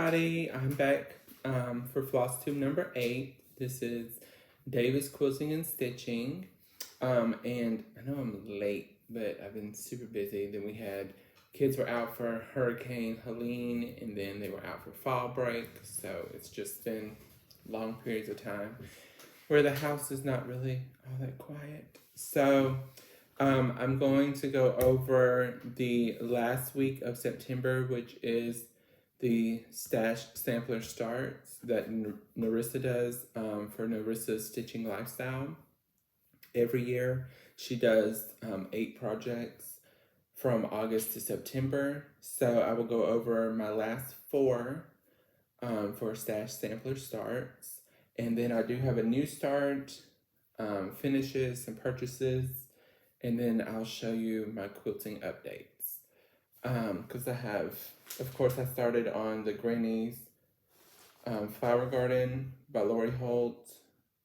everybody, I'm back for Flosstube number 8. This is Davis.Quilting.Stitching. And I know I'm late, but I've been super busy. Then we had kids were out for Hurricane Helene, and then they were out for fall break. So it's just been long periods of time where the house is not really all that quiet. So I'm going to go over the last week of September, which is the stash sampler starts that Narissa does for Narissa's Stitching Lifestyle. Every year she does 8 projects from August to September. So I will go over my last 4 for stash sampler starts. And then I do have a new start, finishes and purchases. And then I'll show you my quilting updates. Because I have, of course, I started on the Granny's Flower Garden by Lori Holt,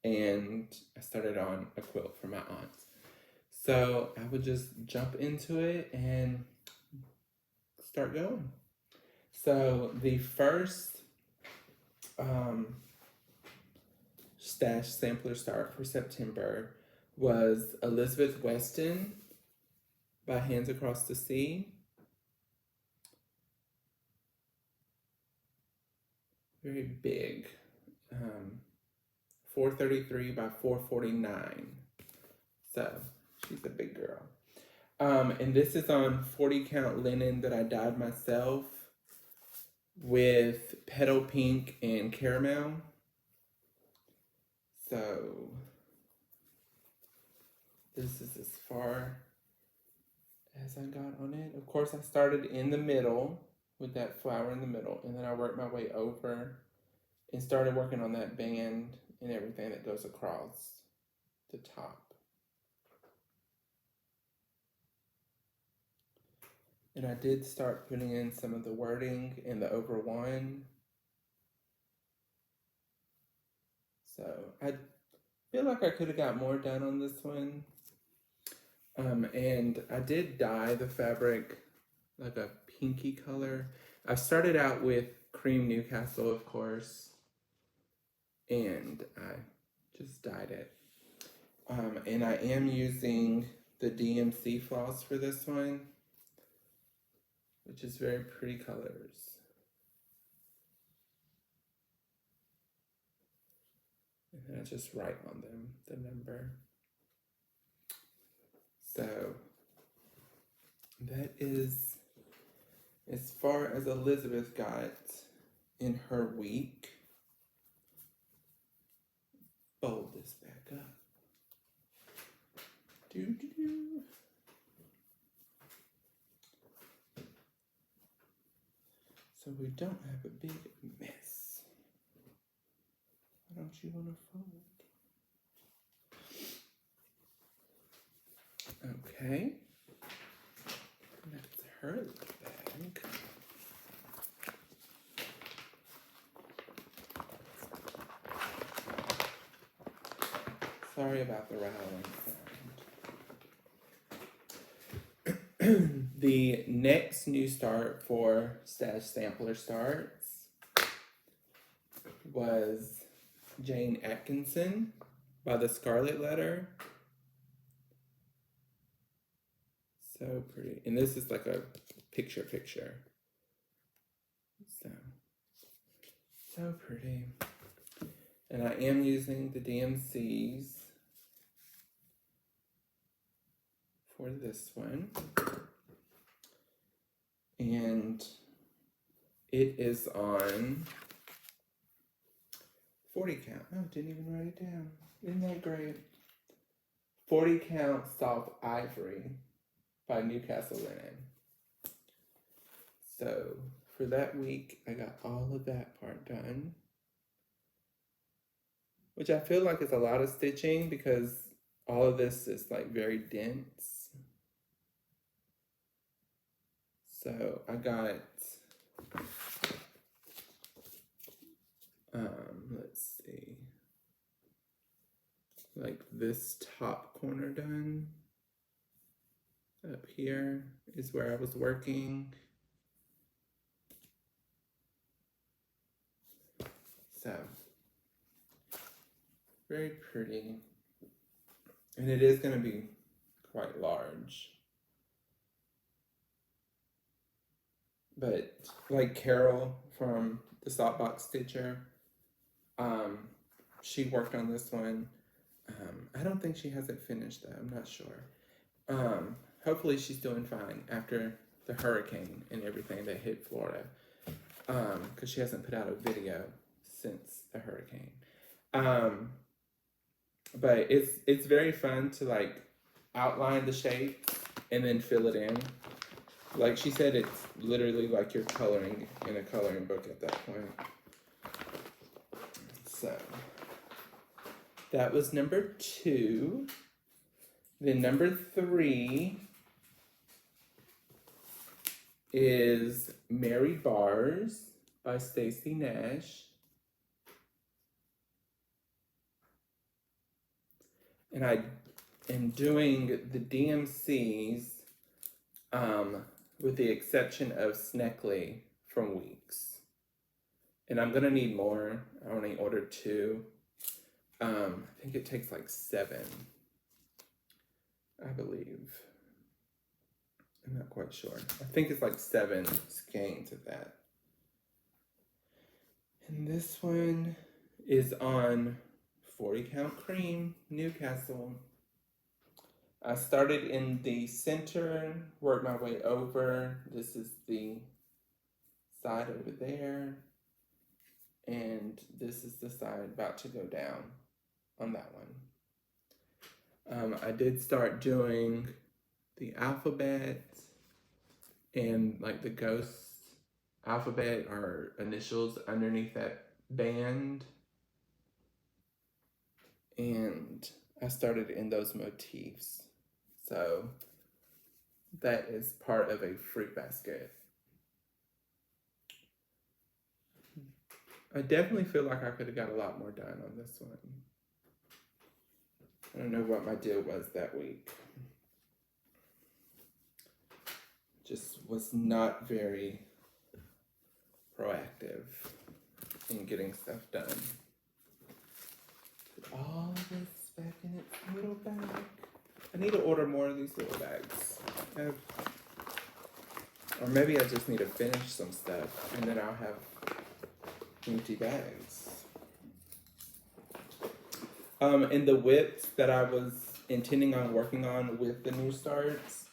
and I started on a quilt for my aunt. So I would just jump into it and start going. So the first stash sampler start for September was Elizabeth Weston by Hands Across the Sea. Very big. 433 by 449. So she's a big girl. And this is on 40 count linen that I dyed myself with petal pink and caramel. So this is as far as I got on it. Of course, I started in the middle with that flower in the middle, and then I worked my way over and started working on that band and everything that goes across the top. And I did start putting in some of the wording in the over one. So I feel like I could have got more done on this one. And I did dye the fabric like a pinky color. I started out with cream Newcastle, of course, and I just dyed it. And I am using the DMC floss for this one, which is very pretty colors. And then I just write on them the number. So that is as far as Elizabeth got in her week. Fold this back up. Doo-doo-doo. So we don't have a big mess. Why don't you want to fold? Okay. That's her little bag. Sorry about the rattling sound. The next new start for stash sampler starts was Jane Atkinson by the Scarlet Letter. So pretty. And this is like a picture. So pretty. And I am using the DMCs for this one. And it is on 40 count. Oh, didn't even write it down. Isn't that great? 40 count soft ivory by Newcastle Linen. So for that week, I got all of that part done, which I feel like is a lot of stitching because all of this is like very dense. So I got, let's see, like this top corner done. Up here is where I was working. So, very pretty. And it is going to be quite large. But like Carol from the Softbox Stitcher, she worked on this one. I don't think she has it finished though. I'm not sure. Hopefully she's doing fine after the hurricane and everything that hit Florida. Because she hasn't put out a video since the hurricane. But it's very fun to like outline the shape and then fill it in. Like she said, it's literally like you're coloring in a coloring book at that point. So that was number 2. Then number 3 is Mary Bars by Stacy Nash. And I am doing the DMCs with the exception of Sneckley from Weeks. And I'm gonna need more. I only ordered 2. I think it takes like 7, I believe. I'm not quite sure. I think it's like 7 skeins of that. And this one is on 40 Count Cream, Newcastle. I started in the center, worked my way over. This is the side over there. And this is the side about to go down on that one. I did start doing the alphabet and like the ghost alphabet or initials underneath that band. And I started in those motifs. So that is part of a fruit basket. I definitely feel like I could have got a lot more done on this one. I don't know what my deal was that week. Just was not very proactive in getting stuff done. Put all this back in its little bag. I need to order more of these little bags. Or maybe I just need to finish some stuff and then I'll have empty bags. And the whips that I was intending on working on with the new starts,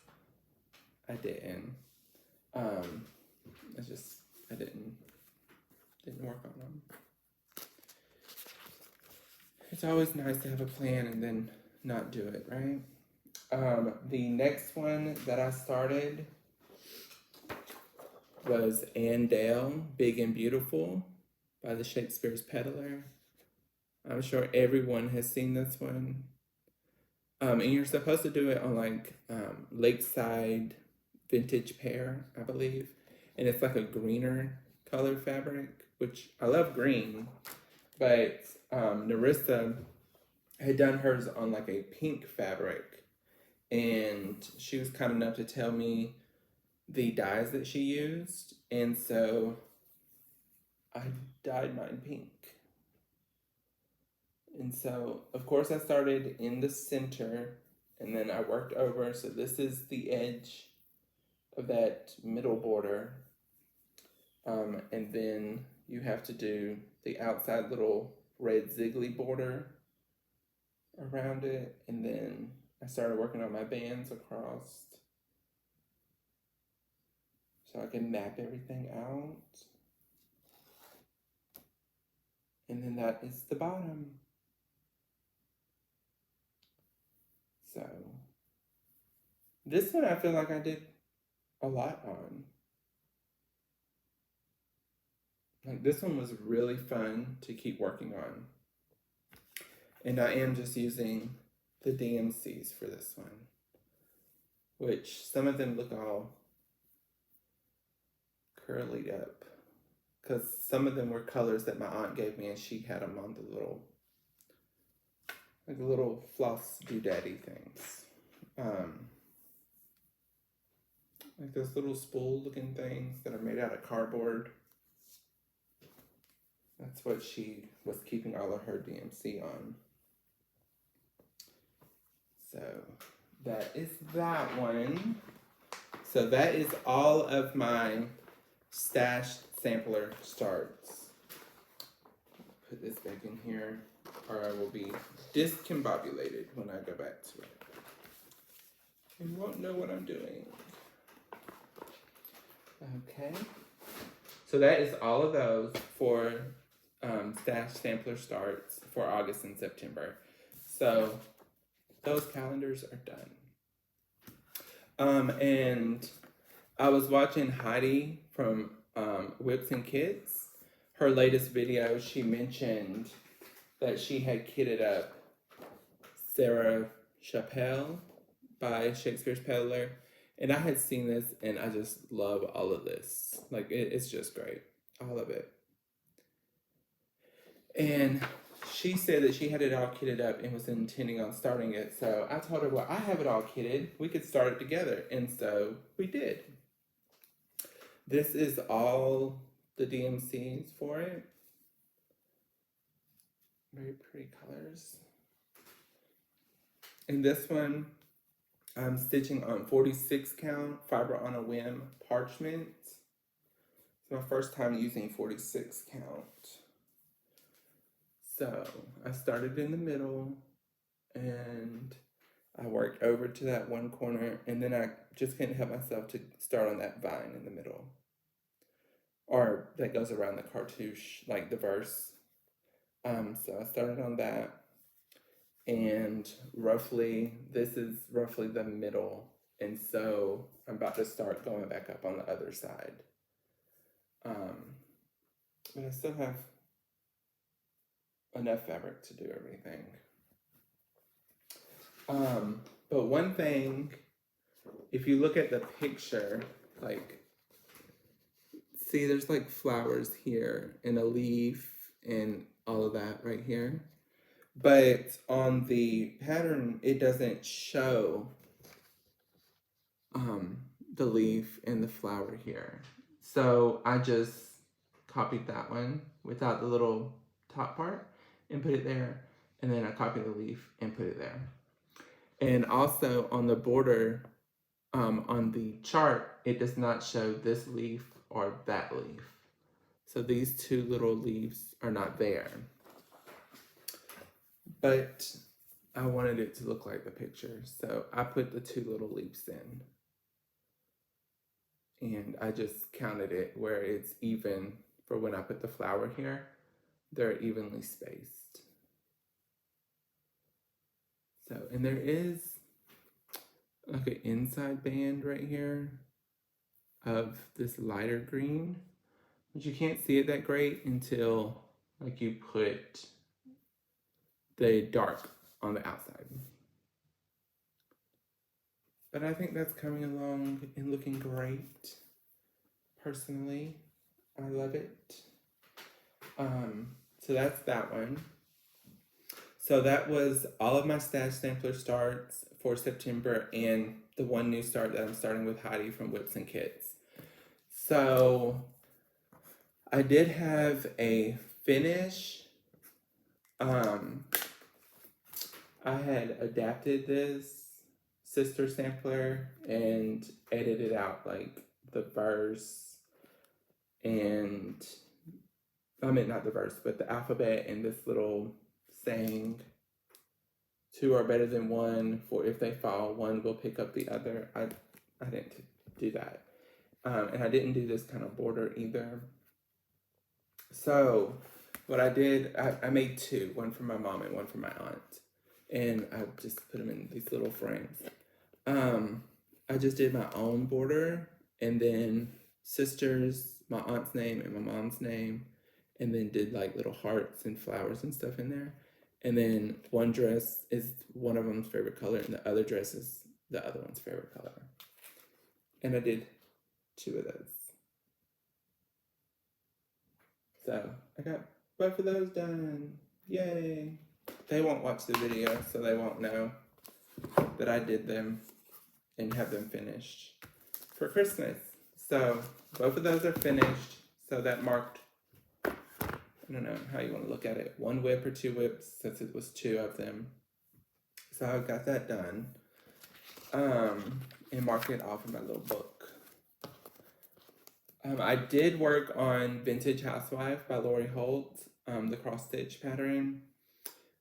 I didn't. I didn't work on them. It's always nice to have a plan and then not do it, right? The next one that I started was Ann Dale, Big and Beautiful by the Shakespeare's Peddler. I'm sure everyone has seen this one. And you're supposed to do it on like Lakeside Vintage Pear, I believe. And it's like a greener color fabric, which I love green. But Narissa had done hers on like a pink fabric. And she was kind enough to tell me the dyes that she used. And so I dyed mine pink. And so, of course, I started in the center and then I worked over. So this is the edge of that middle border. And then you have to do the outside little red ziggly border around it. And then I started working on my bands across so I can map everything out. And then that is the bottom. So this one I feel like I did a lot on. Like this one was really fun to keep working on. And I am just using the DMCs for this one, which some of them look all curlied up because some of them were colors that my aunt gave me and she had them on the little, like the little floss doodaddy things. Like those little spool looking things that are made out of cardboard. That's what she was keeping all of her DMC on. So that is that one. So that is all of my stashed sampler starts. Put this back in here, or I will be discombobulated when I go back to it. You won't know what I'm doing. Okay. So that is all of those for stash sampler starts for August and September. So those calendars are done. And I was watching Heidi from Whips and Kits. Her latest video, she mentioned that she had kitted up Sarah Chappelle by Shakespeare's Peddler. And I had seen this, and I just love all of this. Like, it's just great. All of it. And she said that she had it all kitted up and was intending on starting it. So I told her, well, I have it all kitted. We could start it together. And so we did. This is all the DMCs for it. Very pretty colors. And this one, I'm stitching on 46 count fiber on a whim parchment. It's my first time using 46 count. So I started in the middle and I worked over to that one corner, and then I just couldn't help myself to start on that vine in the middle. Or that goes around the cartouche, like the verse. So I started on that. And roughly, this is roughly the middle. And so I'm about to start going back up on the other side. But I still have enough fabric to do everything. But one thing, if you look at the picture, like, see there's like flowers here and a leaf and all of that right here. But on the pattern, it doesn't show the leaf and the flower here. So I just copied that one without the little top part and put it there. And then I copied the leaf and put it there. And also on the border, on the chart, it does not show this leaf or that leaf. So these two little leaves are not there. But I wanted it to look like the picture, so I put the two little leaves in. And I just counted it where it's even for when I put the flower here. They're evenly spaced. So, and there is like an inside band right here of this lighter green, but you can't see it that great until like you put the dark on the outside. But I think that's coming along and looking great. Personally, I love it. So that's that one. So that was all of my stash sampler starts for September and the one new start that I'm starting with Heidi from Whips and Kits. So I did have a finish. I had adapted this sister sampler and edited out like the verse and, I mean not the verse, but the alphabet and this little saying, two are better than one, for if they fall, one will pick up the other. I didn't do that. And I didn't do this kind of border either. So what I did, I made two, one for my mom and one for my aunt. And I just put them in these little frames. I just did my own border and then sisters, my aunt's name and my mom's name, and then did like little hearts and flowers and stuff in there. And then one dress is one of them's favorite color and the other dress is the other one's favorite color. And I did two of those. So I got both of those done. Yay. They won't watch the video, so they won't know that I did them and have them finished for Christmas. So both of those are finished. So that marked I don't know how you want to look at it. 1 whip or 2 whips, since it was 2 of them. So I got that done. And marked it off in my little book. I did work on Vintage Housewife by Lori Holt, the cross stitch pattern,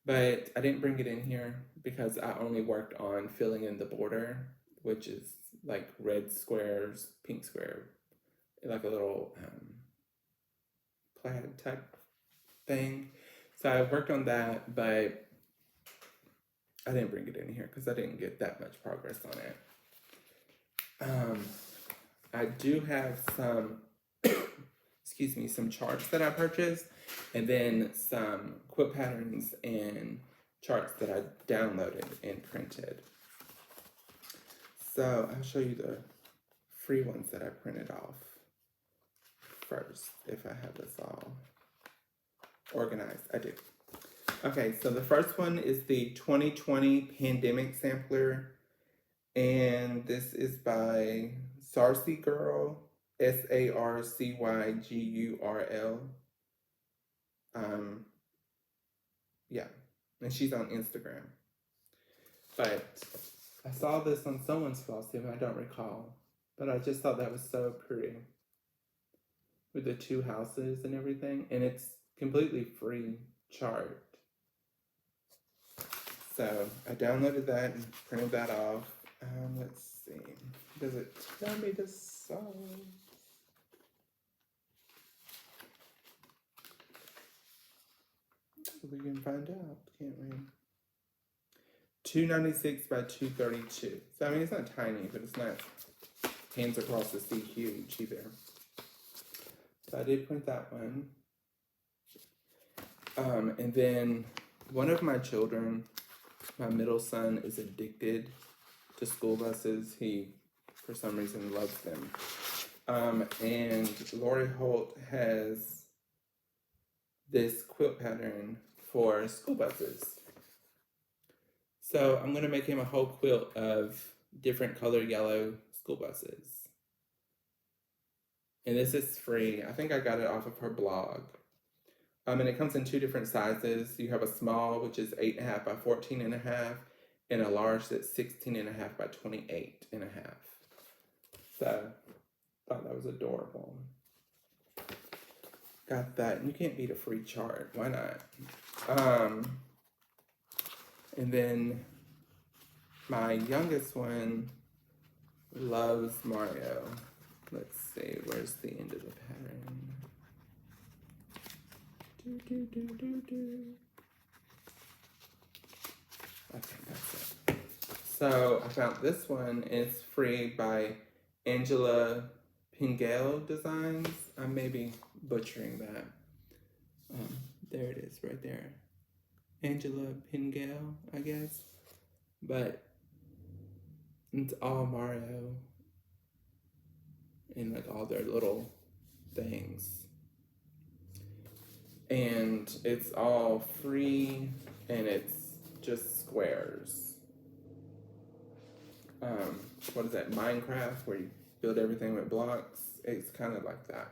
but I didn't bring it in here because I only worked on filling in the border, which is like red squares, pink square, like a little plaid type thing. So I worked on that, but I didn't bring it in here because I didn't get that much progress on it. I do have some, excuse me, some charts that I purchased, and then some quilt patterns and charts that I downloaded and printed. So I'll show you the free ones that I printed off first, if I have this all organized. I do. Okay, so the first one is the 2020 Pandemic Sampler, and this is by Sarcy Girl, Sarcygurl. Yeah, and she's on Instagram. But I saw this on someone's Flosstube, I don't recall, but I just thought that was so pretty with the 2 houses and everything, and it's completely free chart. So I downloaded that and printed that off. Let's see. Does it tell me the size? We can find out, can't we? 296 by 232. So I mean, it's not tiny, but it's not hands across the sea huge either. So I did print that one. And then one of my children, my middle son, is addicted to school buses. He, for some reason, loves them. And Lori Holt has this quilt pattern for school buses. So I'm going to make him a whole quilt of different color yellow school buses. And this is free. I think I got it off of her blog. And it comes in 2 different sizes. You have a small, which is 8.5 by 14.5, and a large that's 16.5 by 28.5. So I thought that was adorable. Got that. And you can't beat a free chart. Why not? And then my youngest one loves Mario. Let's see, where's the end of the pattern? Okay, that's it. So I found this one. It's free by Angela Pingale Designs. I may be butchering that. There it is, right there. Angela Pingale, I guess. But it's all Mario and like all their little things. And it's all free, and it's just squares. What is that, Minecraft, where you build everything with blocks? It's kind of like that.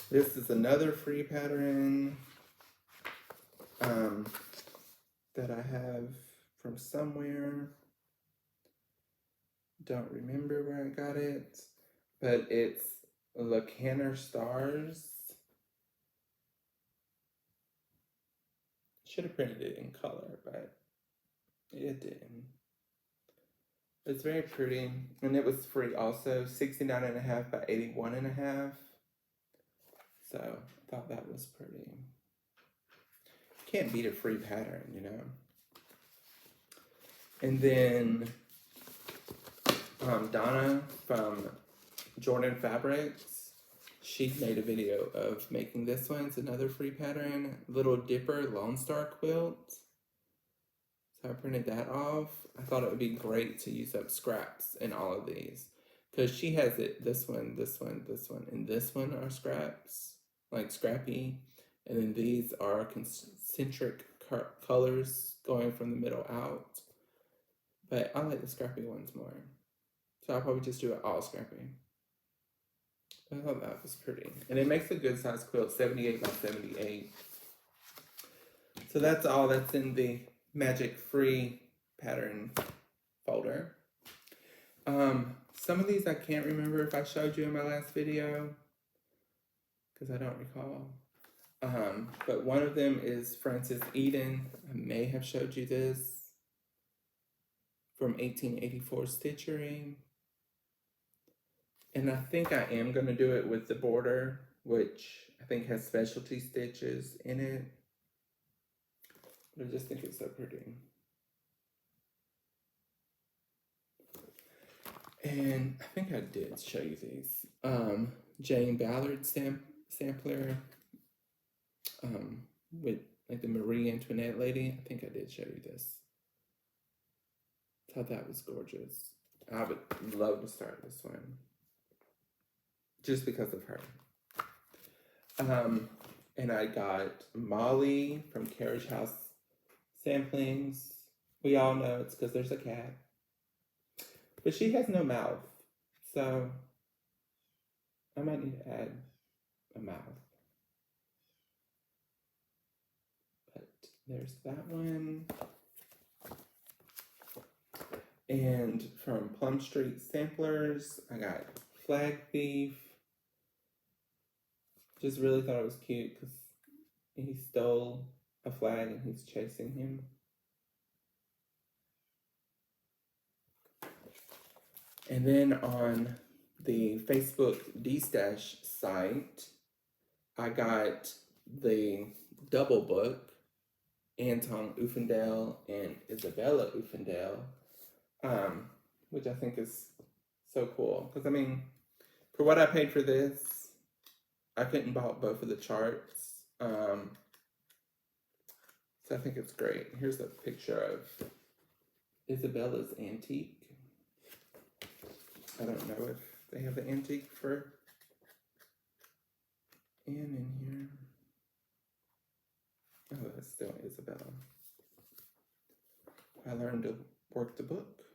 This is another free pattern that I have from somewhere. Don't remember where I got it, but it's Le Canner Stars. Should have printed it in color, but it didn't. It's very pretty, and it was free also, 69.5 by 81.5. So I thought that was pretty. Can't beat a free pattern, you know. And then Donna from Jordan Fabrics, she made a video of making this one. It's another free pattern, Little Dipper Lone Star Quilt. So I printed that off. I thought it would be great to use up scraps in all of these, because she has it, this one, this one, this one, and this one are scraps, like scrappy, and then these are concentric colors going from the middle out. But I like the scrappy ones more, so I'll probably just do it all scrappy. I thought that was pretty. And it makes a good size quilt, 78 by 78. So that's all that's in the Magic Free pattern folder. Some of these I can't remember if I showed you in my last video, because I don't recall. But one of them is Frances Eden. I may have showed you this, from 1884 Stitching. And I think I am going to do it with the border, which I think has specialty stitches in it. But I just think it's so pretty. And I think I did show you these. Jane Ballard sampler with like the Marie Antoinette lady. I think I did show you this. Thought that was gorgeous. I would love to start this one just because of her. And I got Molly from Carriage House Samplings. We all know it's because there's a cat. But she has no mouth, so I might need to add a mouth. But there's that one. And from Plum Street Samplers, I got Flag Thief. Just really thought it was cute because he stole a flag and he's chasing him. And then on the Facebook D-Stash site, I got the double book, Anton Uffendale and Isabella Uffendale, which I think is so cool. Because, I mean, for what I paid for this, I couldn't buy both of the charts. So I think it's great. Here's a picture of Isabella's antique. I don't know if they have the antique for Anne in here. Oh, that's still Isabella. I learned to work the book.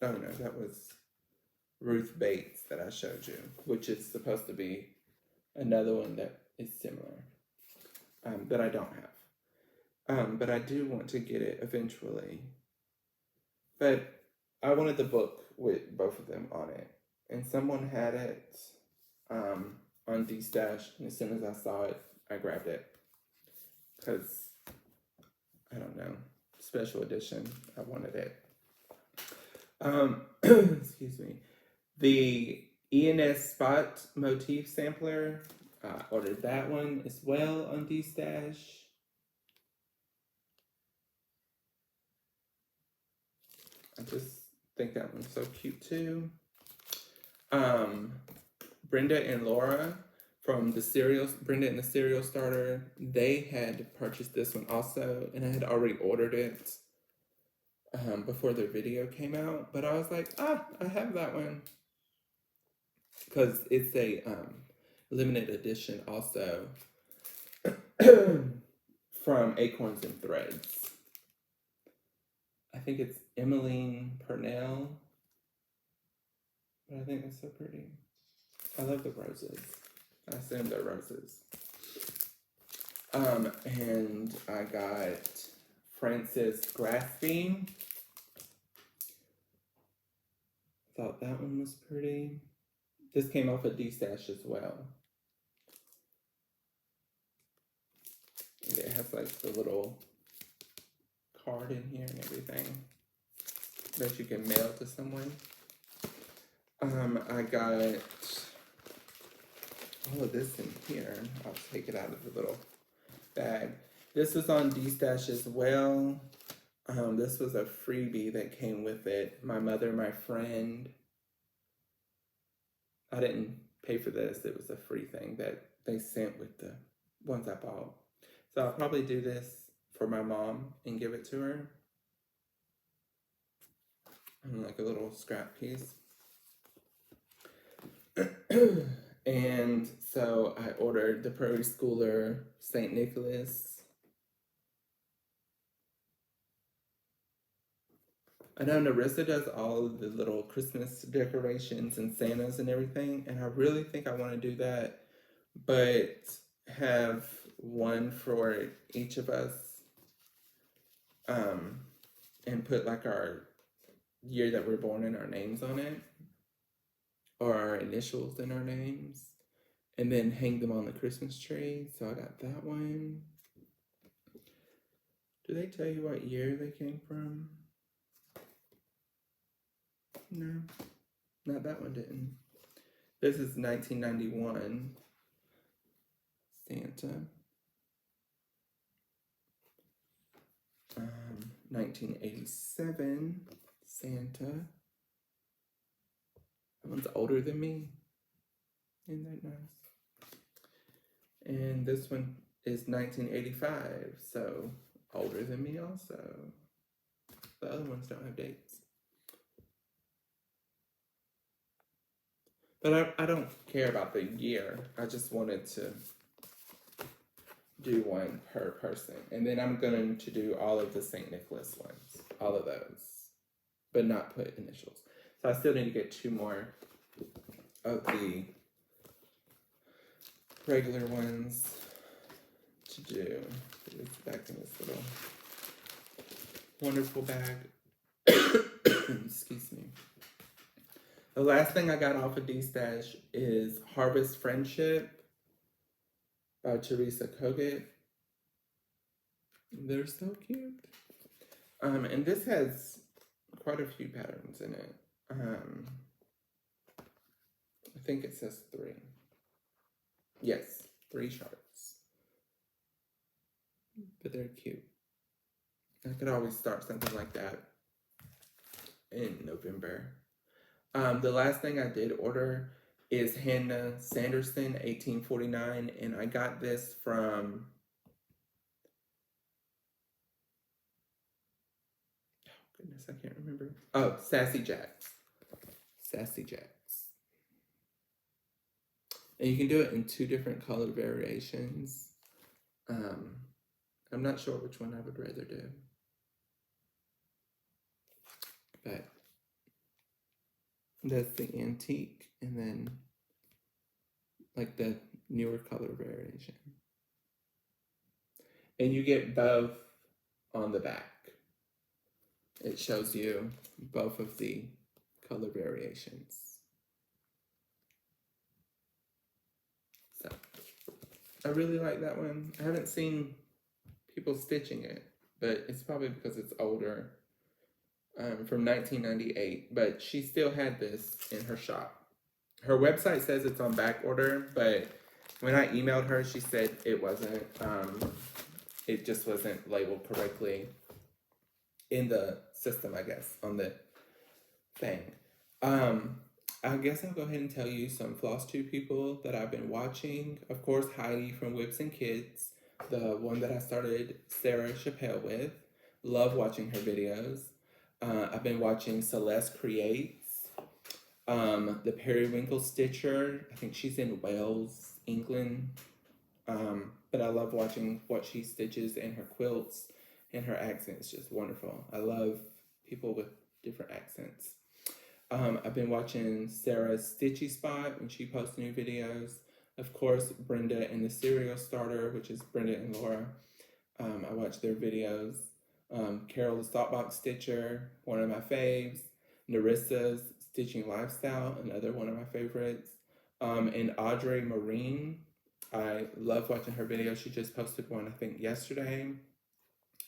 Oh no, that was Ruth Bates that I showed you, which is supposed to be another one that is similar, that I don't have. But I do want to get it eventually. But I wanted the book with both of them on it. And someone had it on D-Stash, and as soon as I saw it, I grabbed it. Because, I don't know, special edition, I wanted it. Excuse me. The ENS Spot Motif Sampler, I ordered that one as well on D-Stash. I just think that one's so cute too. Brenda and Laura from the Brenda and the Cereal Starter, they had purchased this one also, and I had already ordered it before their video came out, but I was like, I have that one. Because it's a limited edition also from Acorns and Threads. I think it's Emmeline Purnell. But I think it's so pretty. I love the roses. I assume they're roses. And I got Frances Grasping. Thought that one was pretty. This came off of D-Stash as well. And it has like the little card in here and everything that you can mail to someone. I got all of this in here. I'll take it out of the little bag. This was on D-Stash as well. This was a freebie that came with it. My Mother, My Friend. I didn't pay for this. It was a free thing that they sent with the ones I bought. So I'll probably do this for my mom and give it to her. Like a little scrap piece. And so I ordered the Prairie Schooler St. Nicholas. I know Narissa does all of the little Christmas decorations and Santas and everything, and I really think I want to do that, but have one for each of us, um, and put like our year that we're born and our names on it, or our initials in our names, and then hang them on the Christmas tree. So I got that one. Do they tell you what year they came from? No, not that one didn't. This is 1991 Santa. 1987 Santa. That one's older than me. Isn't that nice? And this one is 1985, so older than me also. The other ones don't have dates. But I don't care about the year. I just wanted to do one per person. And then I'm going to do all of the St. Nicholas ones. All of those. But not put initials. So I still need to get 2 more of the regular ones to do. It's back in this little wonderful bag. Excuse me. The last thing I got off of D-Stash is Harvest Friendship by Teresa Kogut. They're so cute. And this has quite a few patterns in it. I think it says 3. Yes, 3 sharps. But they're cute. I could always start something like that in November. The last thing I did order is Hannah Sanderson, 1849, and I got this from goodness, I can't remember. Oh, Sassy Jacks. Sassy Jacks. And you can do it in 2 different color variations. I'm not sure which one I would rather do. But that's the antique, and then like the newer color variation. And you get both on the back. It shows you both of the color variations. So I really like that one. I haven't seen people stitching it, but it's probably because it's older, from 1998. But she still had this in her shop. Her website says it's on back order, but when I emailed her, she said it wasn't. It just wasn't labeled correctly in the system, I guess, on the thing. I guess I'll go ahead and tell you some Flosstube people that I've been watching. Of course, Heidi from Whips and Kids, the one that I started Sarah Chappelle with. Love watching her videos. I've been watching Celeste Creates. The Periwinkle Stitcher. I think she's in Wales, England. But I love watching what she stitches and her quilts, and her accent's just wonderful. I love people with different accents. I've been watching Sarah's Stitchy Spot when she posts new videos. Of course, Brenda and the Cereal Starter, which is Brenda and Laura. I watch their videos. Carol the Saltbox Stitcher, one of my faves. Narissa's Stitching Lifestyle, another one of my favorites. And Audrey Marine. I love watching her videos. She just posted one, I think, yesterday.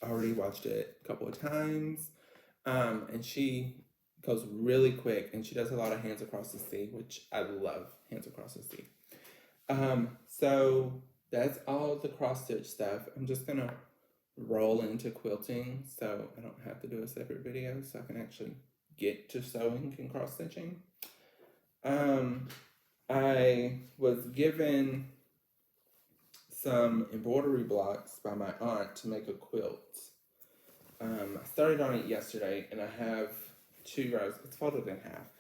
I already watched it a couple of times. And she goes really quick, and she does a lot of hands across the sea, which I love, hands across the sea. So that's all the cross stitch stuff. I'm just gonna roll into quilting, so I don't have to do a separate video, so I can actually get to sewing and cross stitching. I was given some embroidery blocks by my aunt to make a quilt. I started on it yesterday, and I have 2 rows. It's folded in half,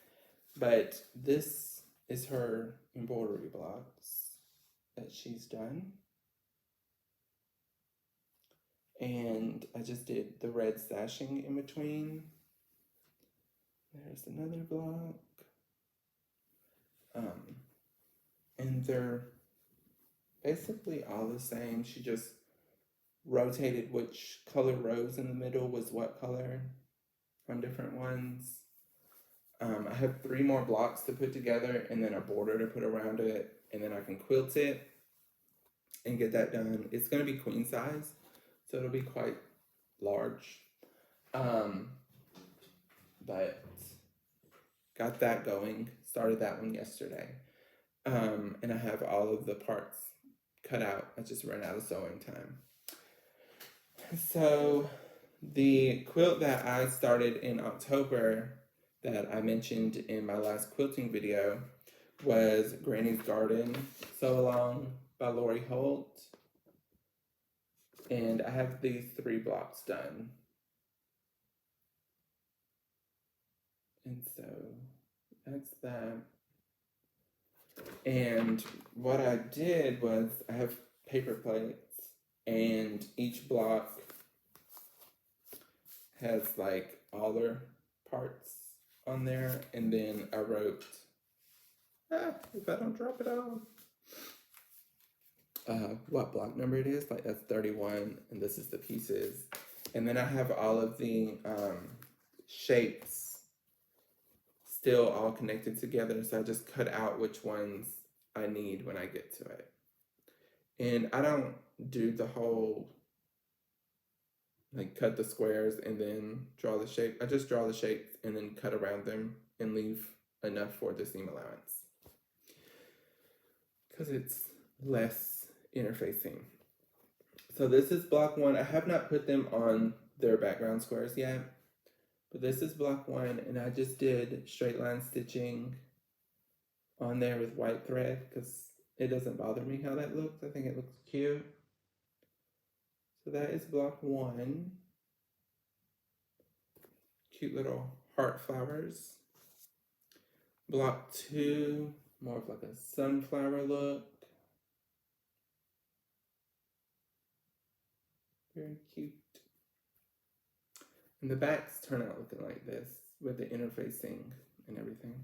but this is her embroidery blocks that she's done. And I just did the red sashing in between. There's another block. And they're basically all the same. She just rotated which color rose in the middle was what color on different ones. I have 3 more blocks to put together and then a border to put around it, and then I can quilt it and get that done. It's going to be queen size, so it'll be quite large. But got that going, started that one yesterday. And I have all of the parts cut out. I just ran out of sewing time. So the quilt that I started in October that I mentioned in my last quilting video was Granny's Garden Sew Along by Lori Holt. And I have these 3 blocks done. And so that's that. And what I did was I have paper plates, and each block has like all their parts on there, and then I wrote, if I don't drop it all, what block number it is, like that's 31, and this is the pieces. And then I have all of the shapes still all connected together, so I just cut out which ones I need when I get to it. And I don't do the whole, like cut the squares and then draw the shape. I just draw the shapes and then cut around them and leave enough for the seam allowance, because it's less interfacing. So this is block 1. I have not put them on their background squares yet, but this is block 1, and I just did straight line stitching on there with white thread because it doesn't bother me how that looks. I think it looks cute. So that is block 1. Cute little heart flowers. Block 2, more of like a sunflower look. Very cute. And the backs turn out looking like this with the interfacing and everything.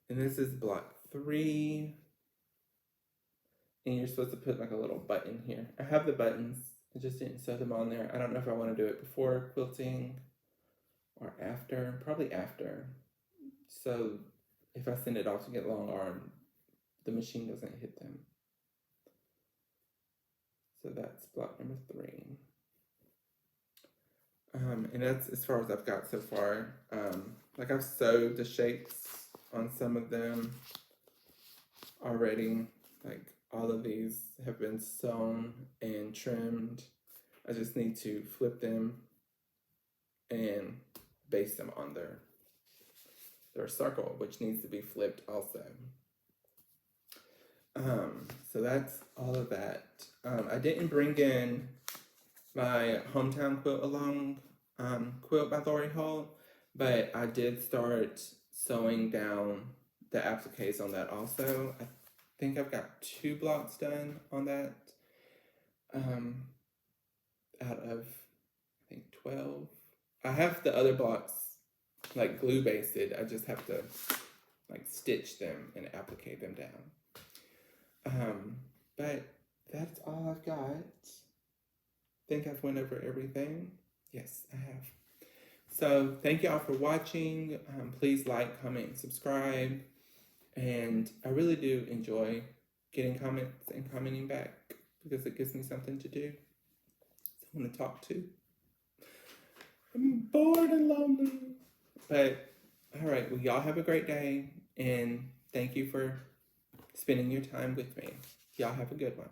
And this is block 3. And you're supposed to put like a little button here. I have the buttons, I just didn't sew them on there. I don't know if I want to do it before quilting or after, probably after. So if I send it off to get long arm, the machine doesn't hit them. So that's block number 3. And that's as far as I've got so far. Like I've sewed the shapes on some of them already. Like all of these have been sewn and trimmed. I just need to flip them and base them on their circle, which needs to be flipped also. So that's all of that. I didn't bring in my hometown quilt along quilt by Lori Holt, but I did start sewing down the appliques on that also. I think I've got 2 blocks done on that out of I think 12. I have the other blocks like glue basted. I just have to like stitch them and applique them down. But that's all I've got. Think I've went over everything. Yes, I have. So thank y'all for watching. Please like, comment, and subscribe. And I really do enjoy getting comments and commenting back because it gives me something to do, someone to talk to. I'm bored and lonely. But all right, well, y'all have a great day, and thank you for spending your time with me. Y'all have a good one.